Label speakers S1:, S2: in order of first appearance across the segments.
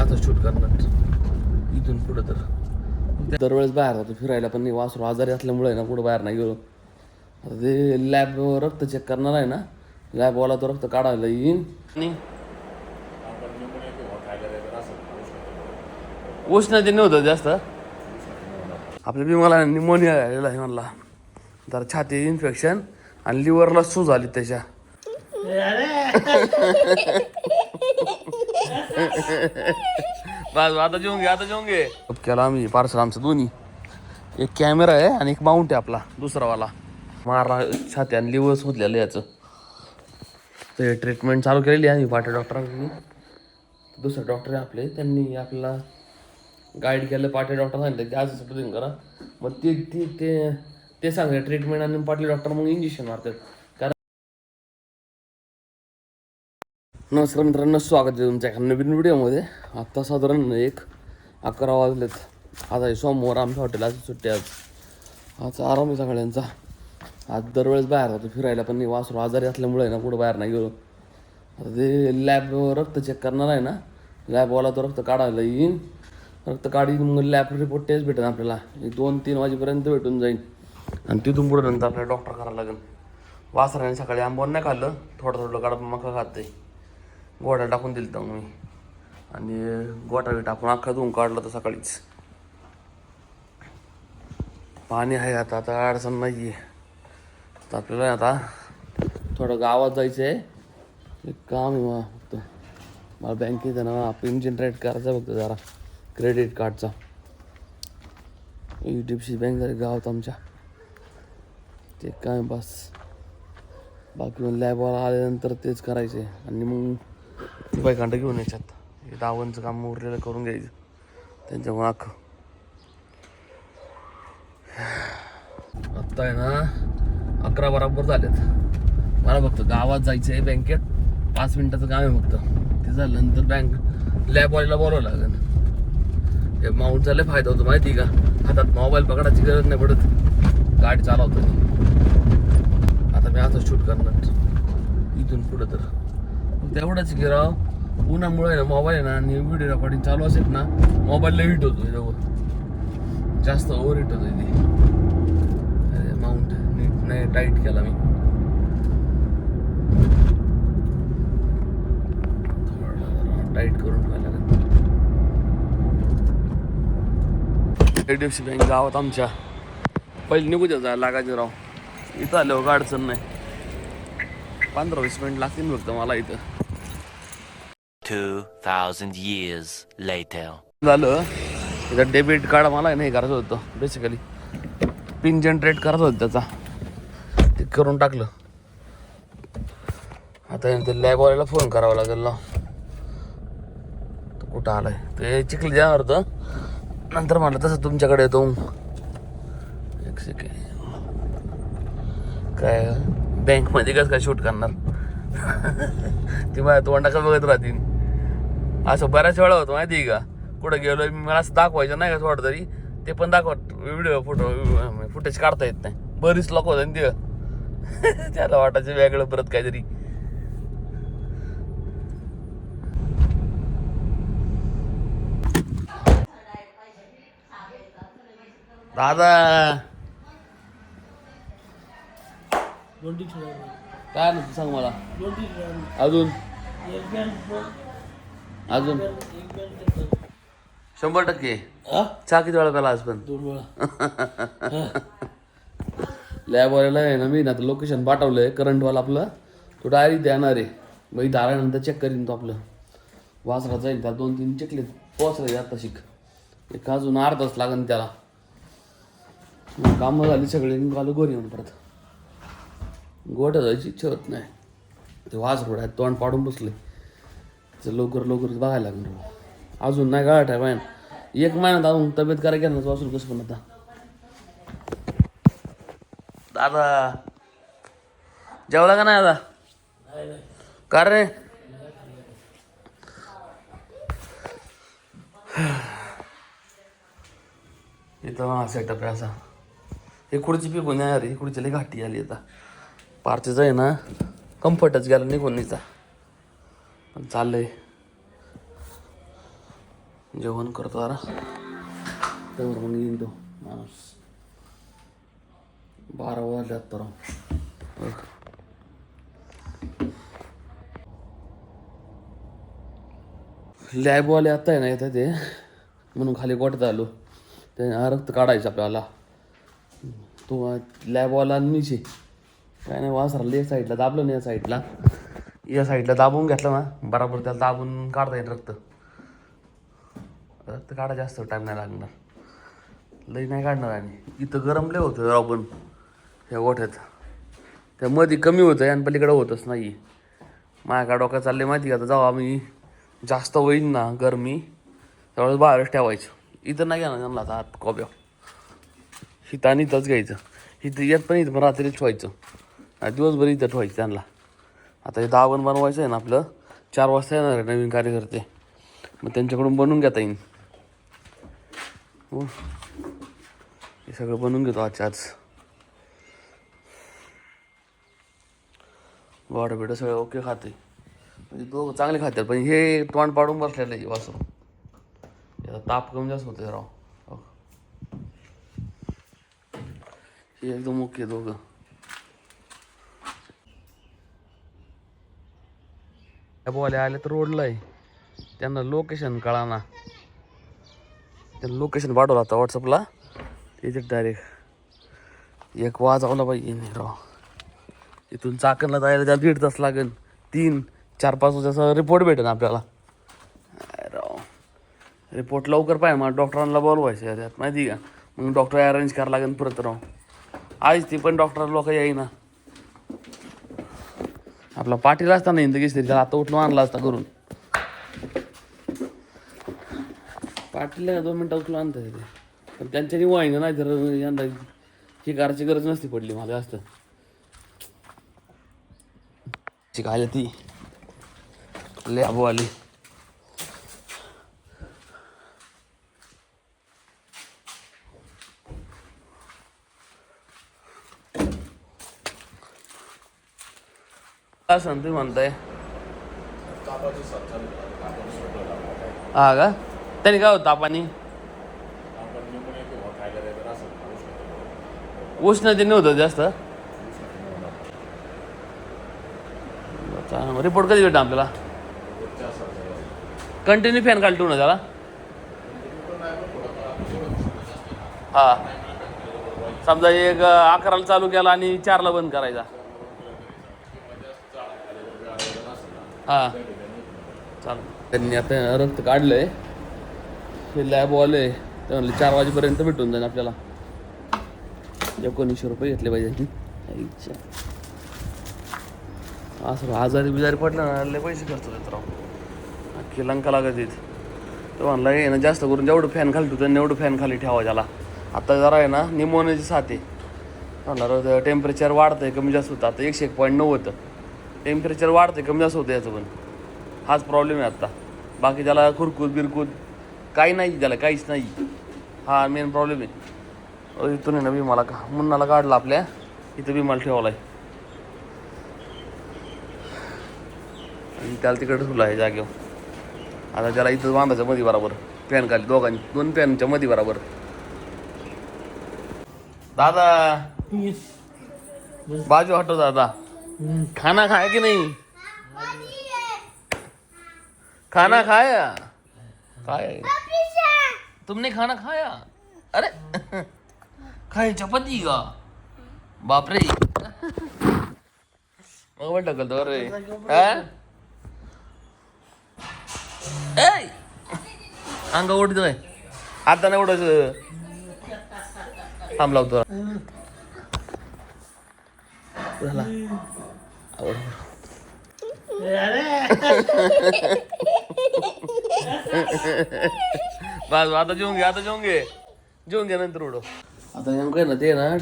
S1: आता शूट करणार इथून पुढं. तर दरवेळेस बाहेर जातो फिरायला, पण नाही वासरू आजारी असल्यामुळे ना कुठं बाहेर नाही गेलो. आता ते लॅब रक्त चेक करणार आहे ना, लॅबवाला तो रक्त काढायला येईन. आणि उष्णतेने होतं जास्त आपल्या बिमाला निमोनिया झालेला आहे म्हणला, जरा छाती इन्फेक्शन आणि लिव्हरला सूज आली त्याच्या. बस आता जेवून घे, आता जेवून घे. केला आम्ही पार्सल आमचं दोन्ही, एक कॅमेरा आहे आणि एक माउंट आहे आपला दुसरावाला. मारला छाती आणि लिव्हर सुजलेलं याचं. ते ट्रीटमेंट चालू केलेली आहे पाटील डॉक्टरांनी. दुसरे डॉक्टर आहे आपले, त्यांनी आपल्याला गाईड केलं. पाटील डॉक्टर सांगितलं की आज पद्धतीने करा. मग ते सांगते ट्रीटमेंट, आणि पाटील डॉक्टर मग इंजेक्शन मारतात. कारण नमस्कार मित्रांनो, स्वागत आहे तुमच्या एका नवीन व्हिडिओमध्ये. आत्ता साधारण 11 वाजलेत. आज आहे सोमवार, आमच्या हॉटेलाची सुट्टी. आज आराम आहे सगळ्यांचा. आज दरवेळेस बाहेर जातो फिरायला, पण नाही वासरू आजारी असल्यामुळे ना कुठं बाहेर नाही गेलो. आता ते लॅब रक्त चेक करणार आहे ना, लॅबवाला तो रक्त काढायला येईन. रक्त काढीन मग लॅब रिपोर्ट टेस्ट भेटेल आपल्याला 2-3 वाजेपर्यंत भेटून जाईल. आणि तिथून पुढे नंतर आपल्याला डॉक्टर करायला लागेल. वासराने सकाळी आंबवण नाही खाल्लं, थोडं काढा मका खाते. गोठा टाकून दिलं तर मी, आणि गोठा टाकून अख्खा धुवून काढलं तर सकाळीच. पाणी आहे आता अडचण नाही आहे. तर आपल्याला आता थोडं गावात जायचं आहे, एक काम आहे मग. फक्त मला बँकेत ना पिन जनरेट करायचं फक्त जरा क्रेडिट कार्डचा. HDFC बँक झाली गावात आमच्या, ते काय बस. बाकी मग लॅबवाला आल्यानंतर तेच करायचे आणि मग ती बायकांडं घेऊन यायच्यात. हे दावणचं काम उरलेलं करून घ्यायचं त्यांच्यामुळे अख्खं. आत्ता आहे ना 11 बरोबर झालेत. मला फक्त गावात जायचं आहे बँकेत, 5 मिनिटाचं काम आहे फक्त. ते झाल्यानंतर बँक लॅबवालीला बोलावं लागेल. हे माउंटचा लय फायदा होतो माहिती का, हातात मोबाईल पकडायची गरज नाही पडत गाडी चालवताना. आता मी आता शूट करणार इथून पुढं. तर तेवढंच की राव, उन्हामुळे ना मोबाईल आहे ना, आणि व्हिडिओ रेकॉर्डिंग चालू असेल ना, मोबाईलला हिट होतो जवळ, जास्त ओव्हर हिट होतं ते. माउंट नीट नाही टाईट केला मी. टाईट करून ठेवायला लागेल. HDFC बँक गावात आमच्या. पहिले निघू द्या जायला लागायचं राव, इथं आल्यावर काय अडचण नाही. 15-20 मिनिट लागतील फक्त मला इथं.
S2: 2000 years later.
S1: झालं त्याचं डेबिट कार्ड मला नाही करायचं होतं, बेसिकली पिन जनरेट करायचं होतं त्याचा, ते करून टाकलं. आता ते लॅबवाल्याला फोन करावा लागेल ना, तो कुठं आलाय. ते चिखली जाणार होतं, नंतर म्हणलं तसं तुमच्याकडे येतो. एक सेकंड, काय बँकमध्ये कसं काय शूट करणार ती माझ्या तोंडाकडे बघत राहतील. असं बऱ्याच वेळा होतं माहिती आहे का, कुठं गेलो मी, मला असं दाखवायचं नाही का थोडं तरी, ते पण दाखवत व्हिडिओ फुटेज काढता येत नाही. बरीच लोक होतं ते त्याला वाटायचं वेगळं परत काहीतरी. दादा काय नाही सांग मला. अजून 100% चहा किती वेळा प्याला आज? पण 2 वेळा. लॅबवाल्याला आहे ना मी ना लोकेशन पाठवलंय करंटवाला आपलं, तो डायरेक्ट येणार आहे. मग इथं आल्यानंतर चेक करीन तो आपलं वासरा जाईल. त्याला 2-3 चेकले पोचले आता शिक, एक अजून अर्धा तास लागेल त्याला. कामं झाली सगळे, निघालो घरी येऊन. परत गोठ्या जायची इच्छा होत नाही, ते वासरूड आहे तोंड पाडून बसले. लवकर बघायला लागणार. अजून नाही गाठ आहे बाय, 1 महिन्यात अजून तब्येत करायला ना वासरू कसं. पण आता दादा जेवला का नाही आता? का रे इथं सेटअप आहे असा. हे खुर्ची पिकून नाही रे, खुर्ची लई घाटी आली आता. पार्चेच आहे ना, कम्फर्टच गेला निघून निचा. पण चाललंय जेवण करतो जरा तेव्हा मग येईन तो माणूस. 12 वाजल्यात तर लॅबवाले आता आहे ना येतं ते म्हणून खाली गोठ्यात आलो. ते रक्त काढायचं आपल्याला. तो लॅबवाला आणि मीच आहे. काय नाही वासराला एक साईडला दाबलं नाही, या साईडला दाबून घेतलं ना बरोबर त्याला दाबून काढता येईल रक्त. रक्त काढा जास्त टाईम नाही लागणार, लई नाही काढणार. आणि इथं गरम लय होतं राव पण ह्या गोठ्यात. त्या मध्ये कमी होतं आणि पलीकडे होतच नाही. माझ्या काय डोक्यात चालले माहिती का, आता जेव्हा आम्ही जास्त होईल ना गरमी त्यावेळेस बाहेरच ठेवायचं. इथं नाही घ्या ना आता आत कोब्या इथं आणि इथंच घ्यायचं. इथं येत पण इथं पण रात्रीच ठेवायचं आणि दिवसभर इथं ठेवायचं त्यांना. आता हे दावण बनवायचं आहे ना आपलं, 4 वाजता येणार आहे नवीन कार्यकर्ते, मग त्यांच्याकडून बनवून घेता येईल. हो हे सगळं बनवून घेतो आजच्या आज. गोड बिडं सगळं ओके खाते, म्हणजे दोघं चांगले खातात. पण हे तोंड पाडून बसलेलं आहे वासरू. याचा ताप कमी जास्त होते राव. हे एकदम ओके दोघं. बोले आले तर रोडला आहे, त्यांना लोकेशन कळाना. त्यांना लोकेशन पाठवलं आता व्हॉट्सअपला, त्याच्यात डायरेक्ट 1 वाजवला पाहिजे नाही राव. इथून चाकणला जायला त्या 1.5 तास लागेल. 3-4-5 वाजता रिपोर्ट भेटेल आपल्याला. राव रिपोर्ट लवकर पाहिजे, मला डॉक्टरांना बोलवायचं आहे त्यात माहिती का. मग डॉक्टर अरेंज करायला लागेल परत राव. आईच ती पण डॉक्टर लोक येईना. आपला पाठीला असताना इंद घेतली त्याला आता उठून आणला असता करून. पाठीला 2 मिनटं उठून आणता येते, पण त्यांच्यानी वाईना नाही तर यंदा ही करायची गरज नसती पडली मला जास्त. शिकायला ती लॅब आली. काय सांग तुम्ही म्हणताय. हा का, त्याने काय होतं तापानी उष्णतेने होतं जास्त. रिपोर्ट कधी भेटा आपल्याला. कंटिन्यू फॅन खाली ना त्याला. हा समजा 11ला चालू केला आणि 4ला बंद करायचा. हा चालू. त्यांनी आता रक्त काढलंय, हे लॅबवाले ते म्हणले 4 वाजेपर्यंत भेटून जाईल आपल्याला. 1900 रुपये घेतले पाहिजे. असं आजारी बिजारी पडलं ना लय पैसे खर्च होतात राव, अख्खी लंका लागत येत. तो म्हणला आहे ना जास्त करून जेवढं फॅन खाली ठेवतं एवढं फॅन खाली ठेवा त्याला. आता जरा आहे ना निमोनियाची साथ आहे म्हणलं. टेम्परेचर वाढतं आहे कमी जास्त होतं. आता 101.9 होतं टेम्परेचर, वाढतं कमी जास्त होतं याचं पण. हाच प्रॉब्लेम आहे आत्ता. बाकी त्याला खुरकूत बिरकूत काही नाही, त्याला काहीच नाही. हा मेन प्रॉब्लेम आहे. इथून आहे ना विमाला मुन्नाला काढला आपल्या इथं विमाला ठेवला आहे आणि त्याला तिकडे ठेवलं आहे जागेवर. आता त्याला इथं बांधायचं मध्ये बरोबर फॅन खाली, 2 फॅनच्या मध्ये बरोबर. दादा बाजू हटो दादा. खाना खाया कि नहीं, खाना खाया काय तुमने खाना खाया. अरे खाय चपाती का बापरे. मग वाटलं ढकलतो रे. अंगा ओढतोय आता नाही ओढायचं. थांब लावतो झाला. बस आता जेवून घे नंतर उडव. आता नेमकं आहे ना ते ना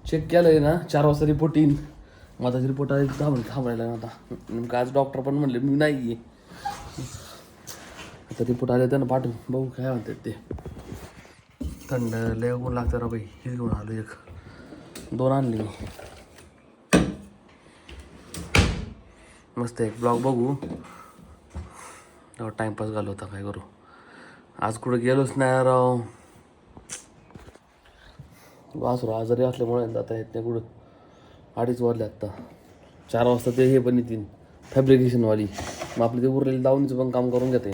S1: चेक केलंय ना 4 वाजता रिपोर्ट येईन. माझा रिपोर्ट आहे थांबायला आता. नेमकं आज डॉक्टर पण म्हणले मी नाही आहे. आता रिपोर्ट आले त्यांना पाठवून बघू काय म्हणतात ते. थंड लय ऊन लागतं रा बाई. हे घेऊन आलो 2 आणली मी. मस्त एक ब्लॉग बघू, टाइमपास घालवता काय करू. आज कुठं गेलोच नाही राव. वासरू आजारी असल्यामुळे जाता येत नाही कुठं. 2:30 वाजले आत्ता. 4 वाजता ते हे पण येतील फॅब्रिकेशनवाली. मग आपलं ते उरलेलं दावणीचं पण काम करून घेते.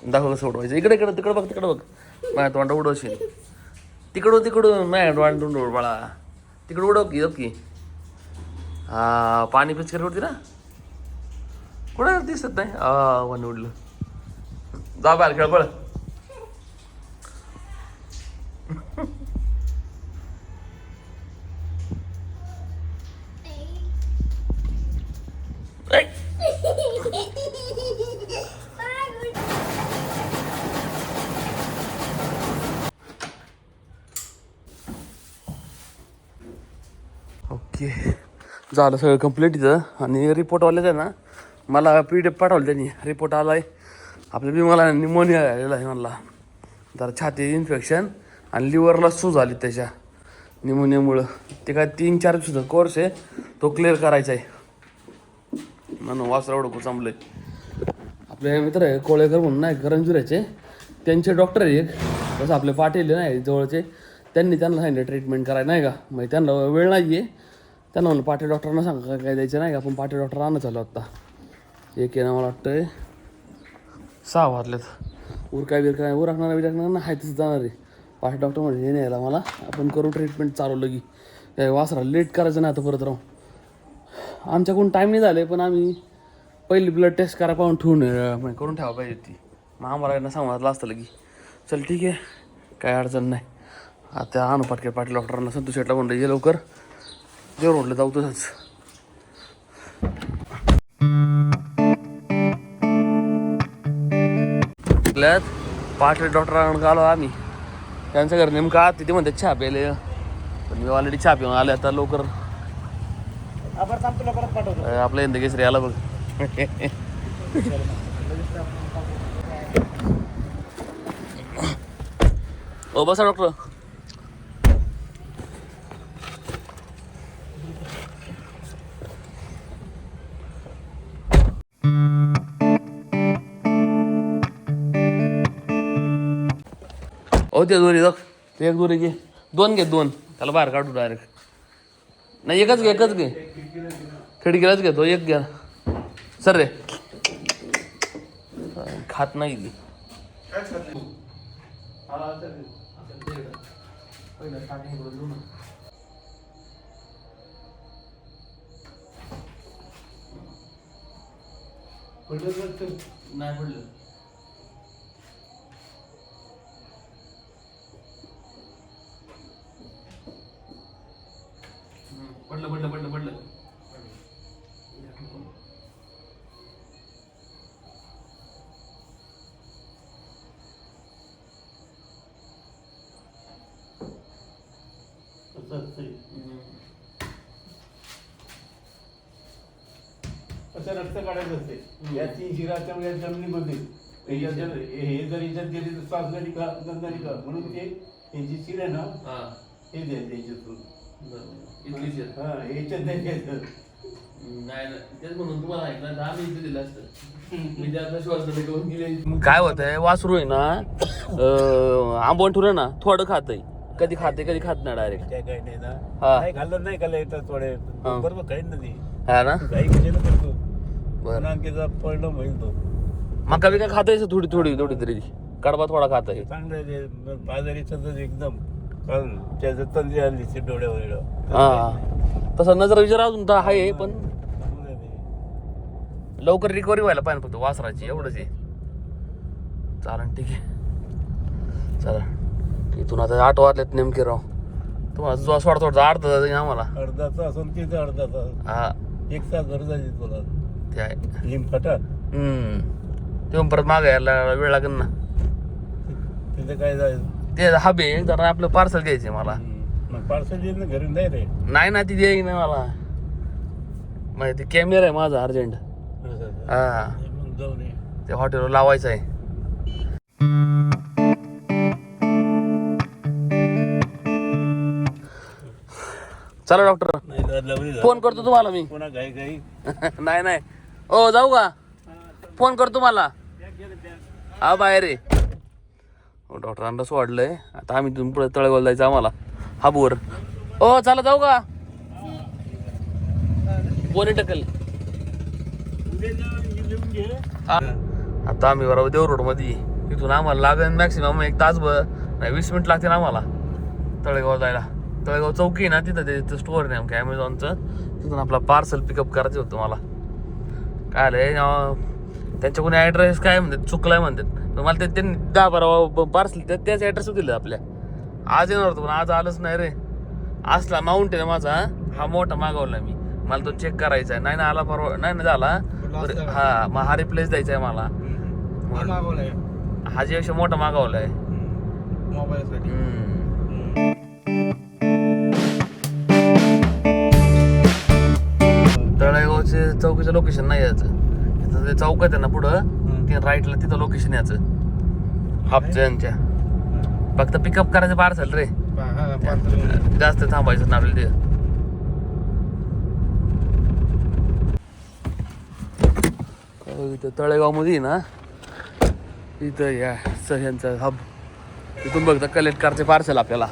S1: दाखव कसं उडवायचं. इकडे इकडे तिकडं बघ, तिकडं बघ. माझ्या तोंड उडवशील. तिकडून माझ्या तोंड उडव बाळा. तिकडं उडव की. हा पाणी पिचकारी उडते ना. कुठं दिसत नाही. वन उडलं. जा बाहेर खेळ पळ. ओके झालं सगळं कंप्लीट इथं. आणि रिपोर्टवाल्याच आहे ना मला PDF पाठवलं त्यांनी. रिपोर्ट आला आहे आपल्या मला निमोनिया झालेला आहे. मला जरा छाती इन्फेक्शन आणि लिव्हरला सूज आली त्याच्या निमोनियामुळं. ते काय 3-4 दिवसाचा कोर्स आहे तो क्लिअर करायचा आहे म्हणून वासरा एवढं चांगलं आहे. आपले मित्र आहे कोळेकर म्हणून नाही करंजुऱ्याचे. त्यांचे डॉक्टर आहे एक. तसं आपले पाटील नाही जवळचे. त्यांनी त्यांना सांगितलं ट्रीटमेंट करायला नाही का. मग त्यांना वेळ नाही आहे. त्यांना म्हणलं पाटील डॉक्टरांना सांगा काय द्यायचं नाही का. आपण पाटील डॉक्टर आणत चालू आत्ता. एक आहे ना मला वाटतं 6 वाजलेत. उरकाय उरकणार ना हाय तसं जाणार आहे. पाटील डॉक्टर म्हणजे हे नाही यायला मला. आपण करू ट्रीटमेंट चालू लगी. काय वासरा लेट करायचं नाही आता परत राहू. आमच्याकडून टाईम नाही झाले पण आम्ही पहिली ब्लड टेस्ट करायला पाहून ठेवून करून ठेवा पाहिजे ती. मग आम्हाला यांना सांगायला असतं लगी. चल ठीक आहे काय अडचण नाही. आता आणू पाटके पाटील डॉक्टरांना संतोष शेटला म्हणलं ये लवकर. जेवढं म्हटलं जाऊ तसंच. पाटील डॉक्टरांना आलो आम्ही. त्यांच्या घरी नेमकं आत तिथे म्हणते चहा प्यायले. पण मी ऑलरेडी चहा पिऊन आले. आता लवकर आपल्या इंदकेसरी आला बघ. ओ बसा डॉक्टर. ओ ते दोरी बघ. ते एक दोरी घे. 2 घे 2. त्याला बाहेर काढू डायरेक्ट. नाही एकच घे. खिडकीलाच घेतो. एक घ्या सर रे. खात नाही ती. नाही पडलं. पडलं.
S3: असं रक्त काढायचं असते. या 3 शिराच्या या जमिनीमध्ये हे जर याच्यात गेली तर श्वास नलिका गंधनिका म्हणून ते यांची शिर आहे ना हे द्यायचं याच्यातून. याच्यात द्यायचं
S1: तेच म्हणून तुम्हाला ऐकलं 10 मिनिटं दिलं असतं. मी त्यातला श्वास गेले. काय होतंय वासरू आहे ना आंबवण ठुलं ना थोडं खातंय. कधी खाते कधी खात नाही डायरेक्ट.
S3: काय नाही ना घालत नाही का येतात थोडे बरोबर काही ना ती
S1: हा ना
S3: काही कशाला करतो. आणखीचा परिणाम होईल तो.
S1: मका बी काय खातायचं थोडी तरी. कडबा थोडा खाताय.
S3: चांगलं आहे बाजारीचं एकदम त्याचं तंद्री आली डोळ्यावर.
S1: हा तसं नजर विचार अजून तर आहे पण लवकर रिकव्हरी व्हायला पाहिजे फक्त वासराची एवढंच आहे. चालेल ठीक आहे. चला इथून आता 8 वाजलेत नेमके राव. तुम्हाला जो सोडा अर्धा तास आम्हाला.
S3: अर्धा तास तिथे अर्धा तास.
S1: हा
S3: 1 तास गरज आहे तुला.
S1: ते आहे
S3: लिंब फटा.
S1: तेव्हा परत मागे यायला वेळ लागेल ना.
S3: तिथे काय जायचं
S1: ते हबे जरा आपलं पार्सल घ्यायचे मला.
S3: पार्सल येईल ना घरी नाही रे.
S1: नाही ना ती द्यायची नाही मला. माहिती कॅमेरा आहे माझा अर्जंट. हा
S3: जाऊन
S1: ते हॉटेलवर लावायचं आहे. चला डॉक्टर फोन करतो तुम्हाला मी.
S3: पुन्हा घाई
S1: नाही ओ जाऊ का. फोन करतो मला. हा बाहेर आहे. डॉक्टरांना सोडलंय. आता आम्ही तुम्ही पुढे तळेगावला जायचं आम्हाला. हा बोर. ओ चला जाऊ का? कोणी टकल. आता आम्ही बरोबर देव रोड मध्ये. इथून आम्हाला लागेल मॅक्सिमम 1 तासभर नाही 20 मिनिट लागतील आम्हाला तळेगाव जायला. तळेगाव चौकी ना तिथं ते स्टोअर आहे आमच्या ॲमेझॉनचं. तिथून आपला पार्सल पिकअप करायचं होतं मला. काय आलंय त्यांच्या कोणी ॲड्रेस काय म्हणतात चुकलाय म्हणतात. मला ते त्यांनी 10-12 पार्सल त्याच ॲड्रेस दिलं आपल्या. आज येणार होतं पण आज आलंच नाही रे. असला माउंटेन आहे माझा. हा मोठा मागवला मी. मला तो चेक करायचा आहे. नाही ना आला परवा नाही ना झाला. हा मग हा रिप्लेस द्यायचा आहे मला. हा जे मोठा मागवलाय मोबाईलसाठी. तळेगावचे चौकीचं लोकेशन नाही यायचं. तिथं ते चौकात आहे ना पुढं ते राईटला तिथं लोकेशन यायचं हापच्यांच्या. फक्त पिकअप करायचं पार्सल रे. जास्त थांबायचं ना आपल्याला ते. तळेगाव मध्ये ना इथं या सह्यांचं हब. तिथून बघता कलेक्ट करायचे पार्सल आपल्याला.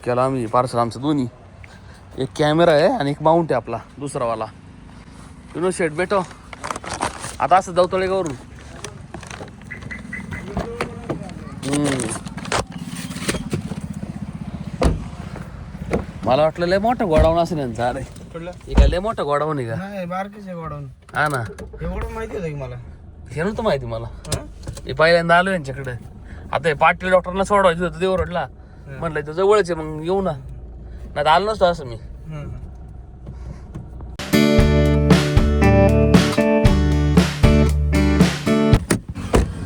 S1: केला आम्ही पार्सल आमचं दोन्ही. एक कॅमेरा आहे आणि एक माउंट आहे आपला दुसरावाला. तुम्ही शेट भेटो आता असं जाऊ तळेगावरून. मला वाटलं लय मोठा गोडाऊन असेल यांचा. अरे काय लय मोठा गोडाऊन आहे का?
S3: बारकीच आहे गोडाऊन.
S1: हा ना
S3: एवढं माहिती होतं की मला.
S1: हे नव्हतं माहिती मला. मी पहिल्यांदा आलो यांच्याकडे. आता हे पाटील डॉक्टरला सोडवायचं होतं देवरोडला. म्हणलं इथं जवळच आहे मग येऊ ना. नाही आलो नसतो असं मी.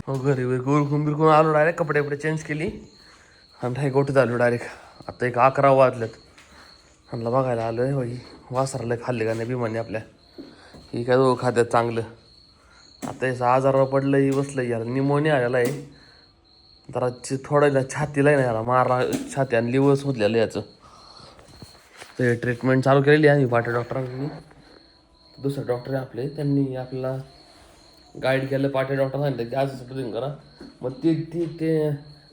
S1: हो घरी बिरकून बिरकून आलो डायरेक्ट. कपडे कपडे चेंज केली आणि नाही गोठीत आलो डायरेक्ट. आता एक 11 वाजलेत. म्हणलं बघायला आलो आहे बाई वासराला खाल्ले का नाही बिमाने आपल्या. ही काय दोघं खात्यात चांगलं. आता हे 6,000 पडलं ही बसलं यार. निमोनिया आलेला आहे जरा. थोडं छातीला नाही याला मारा. छाती आणि लिव्हर सुटलेलं याचं. ते ट्रीटमेंट चालू केलेली आहे पाटील डॉक्टरांनी. दुसरे डॉक्टर आहे आपले त्यांनी आपल्याला गाईड केलं. पाटील डॉक्टर सांगितलं की आज ट्रीटमेंट करा. मग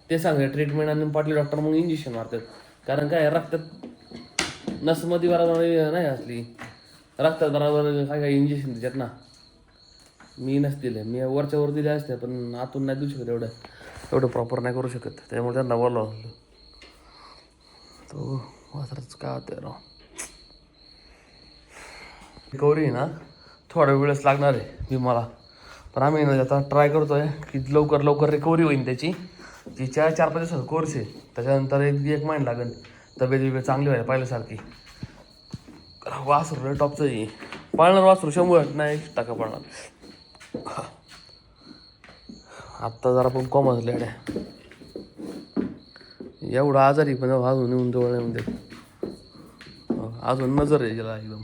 S1: ते सांगतात ट्रीटमेंट आणि पाटील डॉक्टर मग इंजेक्शन मारतात. कारण काय रक्तात नसमध्ये बरोबर नाही असली रक्तात बरोबर काय काय इंजेक्शन देतात ना. मी नसतील मी वरच्या वर दिले असते पण आतून नाही देऊ शकत. एवढं प्रॉपर नाही करू शकत. त्यामुळे त्यांना बोलावलं. तो वासरच काय होतं राव. रिकव्हरी ना थोडा वेळच लागणार आहे भीमाला. पण आम्ही ना आता ट्राय करतोय की लवकर रिकव्हरी होईल त्याची. ती 4-5 दिवसाचा कोर्स आहे. त्याच्यानंतर 1 महिना लागेल तब्येत चांगली व्हायला पाहिल्यासारखी. वासरू टॉपचं आहे. पळणार वासरू 100 नाही टाका पळणार. आत्ता जरा पण कॉमर्स लेड्या एवढं आजारी पण अजून येऊन जवळ येऊन दे. अजून नजर आहे त्याला एकदम.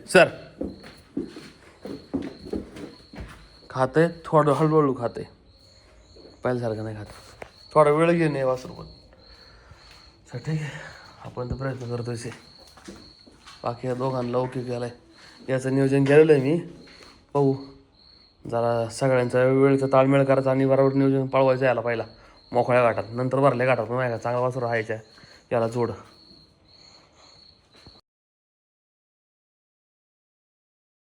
S1: सर खाते थोडं हळूहळू खाते. पहिल्यासारखं नाही खात. थोडा वेळ घेऊन ये वासरू पण. सर ठीक आहे आपण तर प्रयत्न करतोय. बाकी या दोघांना ओके केलं आहे. याचं नियोजन केलेलं आहे मी. पाहू जरा सगळ्यांचा वेळेचा ताळमेळ करायचा आणि बरोबर नियोजन पाळवायचं यायला पहिला मोकळ्या घाटात. नंतर भरल्या घाटात पण नाही का चांगला वासरू राहायच्या याला जोड.